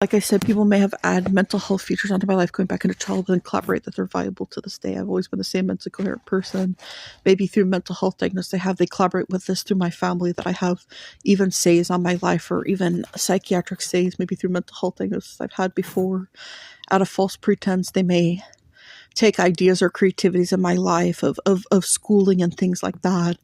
Like I said, people may have added mental health features onto my life going back into childhood and collaborate that they're viable to this day. I've always been the same mentally coherent person. Maybe through mental health diagnosis they collaborate with this through my family, that I have even says on my life, or even psychiatric says, maybe through mental health diagnosis I've had before. Out of false pretense, they may take ideas or creativities in my life of schooling and things like that,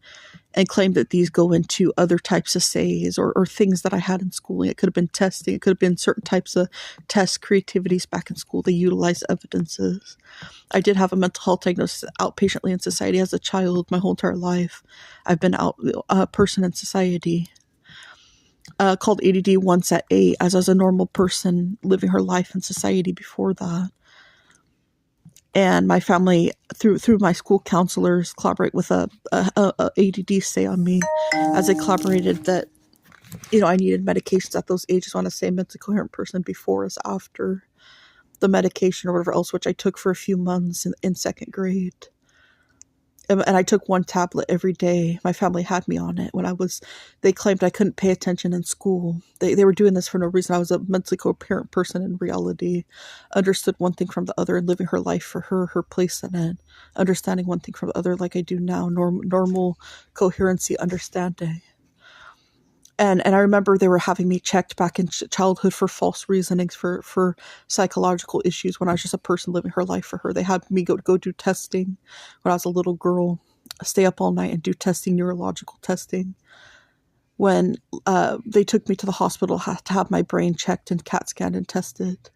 and claim that these go into other types of says, or things that I had in schooling. It could have been testing. It could have been certain types of test creativities back in school. They utilize evidences. I did have a mental health diagnosis outpatiently in society as a child. My whole entire life, I've been a person in society. Called ADD once at 8, as I was a normal person living her life in society before that. And my family, through my school counselors, collaborate with a ADD say on me, as they collaborated that, I needed medications at those ages. When I say mentally coherent person, before as after the medication or whatever else, which I took for a few months in second grade. And I took one tablet every day. My family had me on it they claimed I couldn't pay attention in school. They were doing this for no reason. I was a mentally coherent person in reality, understood one thing from the other, and living her life for her place in it, understanding one thing from the other like I do now, normal coherency understanding. And I remember they were having me checked back in childhood for false reasonings, for psychological issues, when I was just a person living her life for her. They had me go do testing when I was a little girl, stay up all night and do testing, neurological testing. When they took me to the hospital to have my brain checked and CAT scanned and tested.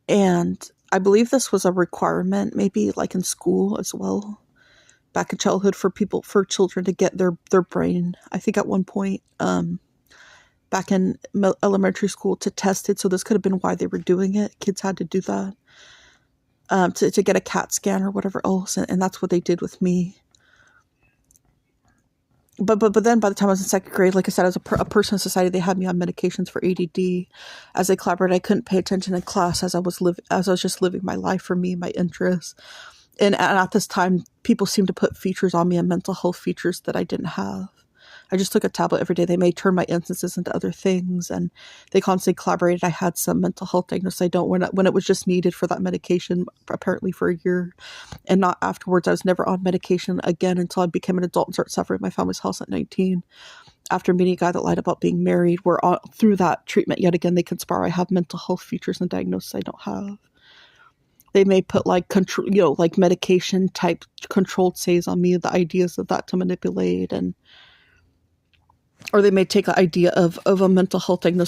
And I believe this was a requirement, maybe like in school as well, back in childhood, for children to get their brain, I think at one point, back in elementary school, to test it. So this could have been why they were doing it. Kids had to do that, to get a CAT scan or whatever else. And that's what they did with me. But then by the time I was in second grade, like I said, as a person in society, they had me on medications for ADD. As they collaborated, I couldn't pay attention in class as I was just living my life for me, my interests. And at this time, people seemed to put features on me, and mental health features that I didn't have. I just took a tablet every day. They may turn my instances into other things, and they constantly collaborated. I had some mental health diagnosis. When it was just needed for that medication, apparently for a year, and not afterwards. I was never on medication again until I became an adult and started suffering at my family's house at 19. After meeting a guy that lied about being married, through that treatment, yet again, they conspire. I have mental health features and diagnoses I don't have. They may put like medication type controlled says on me, the ideas of that to manipulate, or they may take an idea of a mental health diagnosis